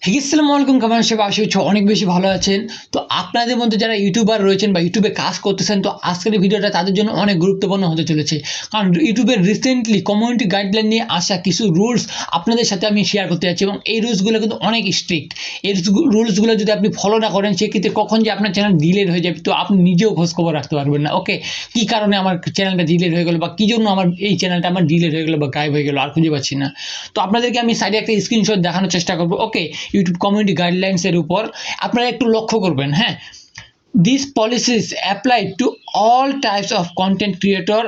আসসালামু আলাইকুম, কেমন আছেন? আশা করছি অনেক বেশি ভালো আছেন। তো আপনাদের মধ্যে যারা ইউটিউবার রয়েছেন বা ইউটিউবে কাজ করতেছেন, তো আজকের ভিডিওটা তাদের জন্য অনেক গুরুত্বপূর্ণ হতে চলেছে। কারণ ইউটিউবের রিসেন্টলি কমিউনিটি গাইডলাইন নিয়ে আসা কিছু রুলস আপনাদের সাথে আমি শেয়ার করতে যাচ্ছি, এবং এই রুলসগুলো কিন্তু অনেক স্ট্রিক্ট। এই রুলসগুলো যদি আপনি ফলো না করেন, সেক্ষেত্রে কখন যে আপনার চ্যানেল ডিলেট হয়ে যাবে, তো আপনি নিজেও খোঁজখবর রাখতে পারবেন না। ওকে, কি কারণে আমার চ্যানেলটা ডিলেট হয়ে গেল, বা কি জন্য আমার এই চ্যানেলটা আমার ডিলেট হয়ে গেল বা গায়েব হয়ে গেল, আর খুঁজে পাচ্ছি না। তো আপনাদেরকে আমি সাইডে একটা স্ক্রিনশট দেখানোর চেষ্টা করবো। ওকে, ইউটিউব কমিউনিটি গাইডলাইন্সের উপর আপনারা একটু লক্ষ্য করবেন। হ্যাঁ, this policies apply to all types of content creator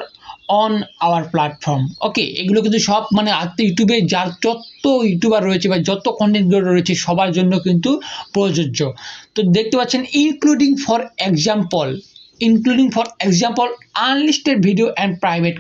on our platform. Okay, এগুলো কিন্তু সব মানে ইউটিউবে যার যত ইউটিউবার রয়েছে বা যত কন্টেন্ট ক্রিয়েটর রয়েছে সবার জন্য কিন্তু প্রযোজ্য। তো দেখতে পাচ্ছেন, including for example unlisted video and private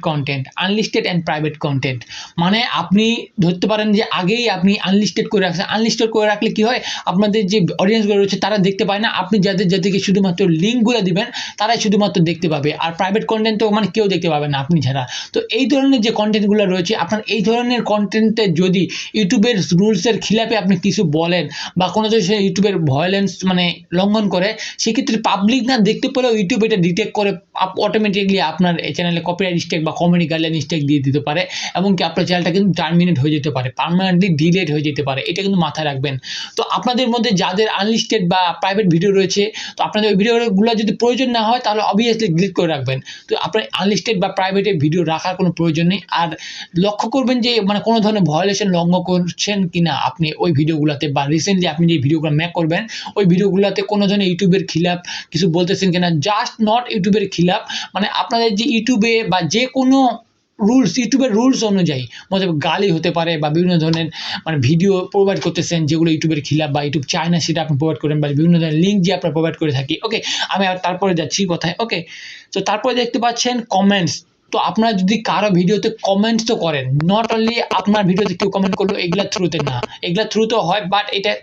content মানে আপনি ধরতে পারেন যে আগেই আপনি আনলিস্টেড করে রাখছেন। আনলিস্টেড করে রাখলে কি হয়, আপনাদের যে অডিয়েন্সগুলো রয়েছে তারা দেখতে পায় না। আপনি যাদেরকে শুধুমাত্র লিঙ্কগুলো দিবেন তারাই শুধুমাত্র দেখতে পাবে, আর প্রাইভেট কন্টেন্ট তো মানে কেউ দেখতে পাবে না আপনি ছাড়া। তো এই ধরনের যে কন্টেন্টগুলো রয়েছে, আপনার এই ধরনের কন্টেন্টে যদি ইউটিউবের রুলসের খিলাফে আপনি কিছু বলেন বা কোনো যদি ইউটিউবের ভায়োলেন্স মানে লঙ্ঘন করে, সেক্ষেত্রে পাবলিক না দেখতে পেলেও ইউটিউব এটা ডিটেক্ট করে অটোমেটিকলি আপনার এই চ্যানেলে কপিরাইট স্ট্রাইক বা কমিউনিটি গাইডলাইন স্ট্রাইক দিয়ে দিতে পারে, এবং কি আপনার চ্যানেলটা কিন্তু টার্মিনেট হয়ে যেতে পারে, পার্মানেন্টলি ডিলেট হয়ে যেতে পারে। এটা কিন্তু মাথায় রাখবেন। তো আপনাদের মধ্যে যাদের আনলিস্টেড বা প্রাইভেট ভিডিও রয়েছে, তো আপনাদের ওই ভিডিওগুলো যদি প্রয়োজন না হয় তাহলে অবভিয়াসলি ডিলিট করে রাখবেন। তো আপনার আনলিস্টেড বা প্রাইভেটে ভিডিও রাখার কোনো প্রয়োজন নেই। আর লক্ষ্য করবেন যে মানে কোনো ধরনের ভায়োলেশন লঙ্ঘন করছেন কিনা আপনি ওই ভিডিওগুলোতে, বা রিসেন্টলি আপনি যে ভিডিওগুলো মেক করবেন ওই ভিডিওগুলোতে কোনো ধরনের ইউটিউবের খিলাফ কিছু বলতেছেন কিনা। জাস্ট নট ইউটিউবের খিলাফ, মানে আপনাদের যে ইউটিউবে বা যে কোনো রুলস, ইউটিউবের রুলস অনুযায়ী মতলব গালি হতে পারে, বা বিভিন্ন ধরনের মানে ভিডিও প্রোভাইড করতেছেন যেগুলো ইউটিউবের খিলাফ বা ইউটিউব চায় না সেটা আপনি প্রোভাইড করেন, বা বিভিন্ন ধরনের লিঙ্ক যে আপনারা প্রোভাইড করে থাকি। ওকে, আমি তারপরে যাচ্ছি কথায়। ওকে, তো তারপরে দেখতে পাচ্ছেন কমেন্টস। তো আপনারা যদি কারো ভিডিওতে কমেন্টস তো করেন, নট অনলি আপনার ভিডিওতে কেউ কমেন্ট করলো এগুলা থ্রুতে না, এগুলা থ্রুতেও হয়, বাট এটা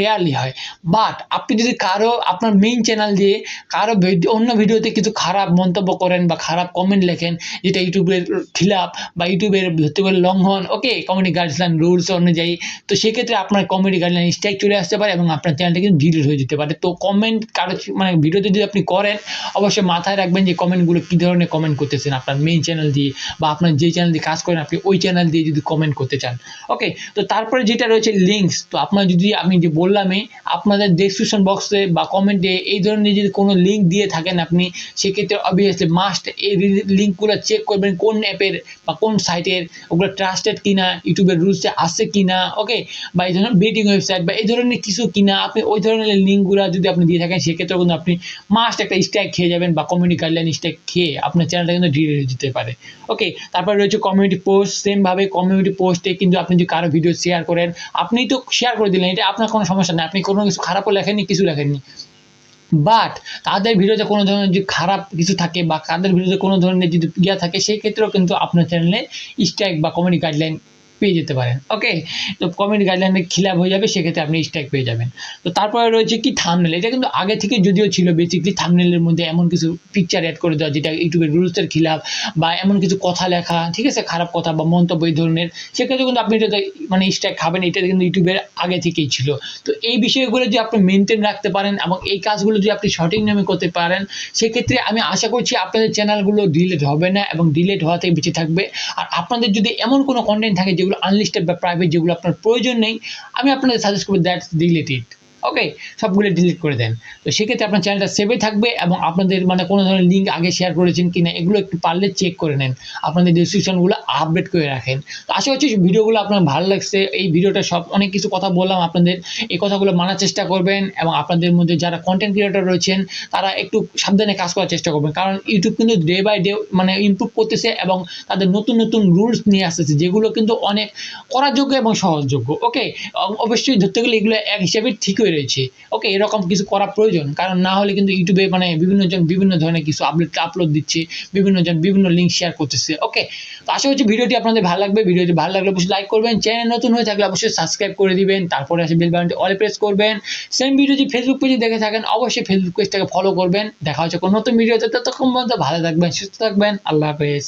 রেয়ারলি হয়। বাট আপনি যদি কারো আপনার মেইন চ্যানেল দিয়ে কারো অন্য ভিডিওতে কিছু খারাপ মন্তব্য করেন বা খারাপ কমেন্ট লেখেন, যেটা ইউটিউবের খিলাফ বা ইউটিউবের ধরতে পারে লঙ্ঘন, ওকে, কমিউনিটি গাইডলাইন রুলস অনুযায়ী, তো সেক্ষেত্রে আপনার কমিউনিটি গাইডলাইন স্ট্রাইক চলে আসতে পারে এবং আপনার চ্যানেলটা কিন্তু ডিলিট হয়ে যেতে পারে। তো কমেন্ট কারো মানে ভিডিওতে যদি আপনি করেন, অবশ্যই মাথায় রাখবেন যে কমেন্টগুলো কী ধরনের কমেন্ট করতেছেন আপনার মেইন চ্যানেল দিয়ে, বা আপনার যে চ্যানেল দিয়ে কাজ করেন আপনি ওই চ্যানেল দিয়ে যদি কমেন্ট করতে চান। ওকে, তো তারপরে যেটা রয়েছে লিঙ্কস। তো আপনার যদি আমি যে বললামই, আপনাদের ডেসক্রিপশন বক্সে বা কমেন্টে এই ধরনের যদি কোনো লিঙ্ক দিয়ে থাকেন আপনি, সেক্ষেত্রে অবভিয়াসলি মাস্ট এই লিঙ্কগুলো চেক করবেন কোন অ্যাপের বা কোন সাইটের, ওগুলো ট্রাস্টেড কিনা, ইউটিউবের রুলসে আসছে কিনা। ওকে, বা এই ধরনের বেটিং ওয়েবসাইট বা এই ধরনের কিছু কিনা, আপনি ওই ধরনের লিঙ্কগুলো যদি আপনি দিয়ে থাকেন, সেক্ষেত্রে কিন্তু আপনি মাস্ট একটা স্ট্রাইক খেয়ে যাবেন, বা কমিউনিটি গাইডলাইন স্ট্রাইক খেয়ে আপনার চ্যানেলটা কিন্তু ডিলিট হয়ে যেতে পারে। ওকে, তারপরে রয়েছে কমিউনিটি পোস্ট। সেমভাবে কমিউনিটি পোস্টে কিন্তু আপনি যদি কারো ভিডিও শেয়ার করেন, আপনি তো শেয়ার করে দিলেন, এটা আপনার কোনো সমস্যা নেই, আপনি কোনো কিছু খারাপও লেখেননি, কিছু লেখেননি। বাট তাদের ভিডিওতে কোনো ধরনের যদি খারাপ কিছু থাকে বা তাদের ভিডিওতে কোনো ধরনের যদি ইয়া থাকে, সেই ক্ষেত্রেও কিন্তু আপনার চ্যানেলে স্ট্রাইক বা কমিউনিটি গাইডলাইন পেয়ে যেতে পারেন। ওকে, তো কমিউনিটি গাইডলাইনের খিলাফ হয়ে যাবে, সেক্ষেত্রে আপনি স্ট্রাইক পেয়ে যাবেন। তো তারপরে রয়েছে কি থাম্বনেল। এটা কিন্তু আগে থেকে যদিও ছিল, বেসিকলি থাম্বনেলের মধ্যে এমন কিছু পিকচার অ্যাড করে দেওয়া যেটা ইউটিউবের রুলসের খিলাফ, বা এমন কিছু কথা লেখা, ঠিক আছে, খারাপ কথা বা মন্তব্য এই ধরনের, সেক্ষেত্রে কিন্তু আপনি এটাতে মানে স্ট্রাইক খাবেন। এটা কিন্তু ইউটিউবের আগে থেকেই ছিল। তো এই বিষয়গুলো যদি আপনি মেনটেন রাখতে পারেন এবং এই কাজগুলো যদি আপনি সঠিক নিয়মে করতে পারেন, সেক্ষেত্রে আমি আশা করছি আপনাদের চ্যানেলগুলো ডিলিট হবে না এবং ডিলিট হওয়া থেকে বেঁচে থাকবে। আর আপনাদের যদি এমন কোনো কন্টেন্ট থাকে যেগুলো আনলিস্টেড বা প্রাইভেট, যেগুলো আপনার প্রয়োজন নেই, আমি আপনাদের সাজেস্ট করবো দ্যাটস ডিলিট ইট। ওকে, সবগুলো ডিলিট করে দেন। তো সেক্ষেত্রে আপনার চ্যানেলটা সেভে থাকবে, এবং আপনাদের মানে কোনো ধরনের লিঙ্ক আগে শেয়ার করেছেন কিনা এগুলো একটু পারলে চেক করে নেন, আপনাদের ডিসক্রিপশনগুলো আপডেট করে রাখেন। তো আশা করছি ভিডিওগুলো আপনার ভালো লাগছে। এই ভিডিওটা সব অনেক কিছু কথা বললাম আপনাদের, এই কথাগুলো মানার চেষ্টা করবেন, এবং আপনাদের মধ্যে যারা কন্টেন্ট ক্রিয়েটর রয়েছেন তারা একটু সাবধানে কাজ করার চেষ্টা করবেন, কারণ ইউটিউব কিন্তু ডে বাই ডে মানে ইমপ্রুভ করতেছে এবং তাদের নতুন নতুন রুলস নিয়ে আসতেছে, যেগুলো কিন্তু অনেক করার যোগ্য এবং সহজযোগ্য। ওকে, অবশ্যই ধরতে গেলে এগুলো এক হিসাবে ঠিক হয়ে রয়েছে। ওকে, এরকম কিছু করা প্রয়োজন, কারণ না হলে কিন্তু ইউটিউবে মানে বিভিন্নজন বিভিন্ন ধরনের কিছু আপলোড দিচ্ছে, বিভিন্নজন বিভিন্ন লিঙ্ক শেয়ার করতেছে। ওকে, তো আশা করছি ভিডিওটি আপনাদের ভালো লাগবে। ভিডিওটি ভালো লাগলে অবশ্যই লাইক করবেন, চ্যানেল নতুন হয়ে থাকলে অবশ্যই সাবস্ক্রাইব করে দিবেন, তারপরে আসে বেল বাটনটি অলে প্রেস করবেন। সেম ভিডিও যদি ফেসবুক পেজে দেখে থাকেন, অবশ্যই ফেসবুক পেজটাকে ফলো করবেন। দেখা হচ্ছে কোনো নতুন ভিডিওতে, ততক্ষণ পর্যন্ত ভালো থাকবেন, সুস্থ থাকবেন। আল্লাহ হাফেজ।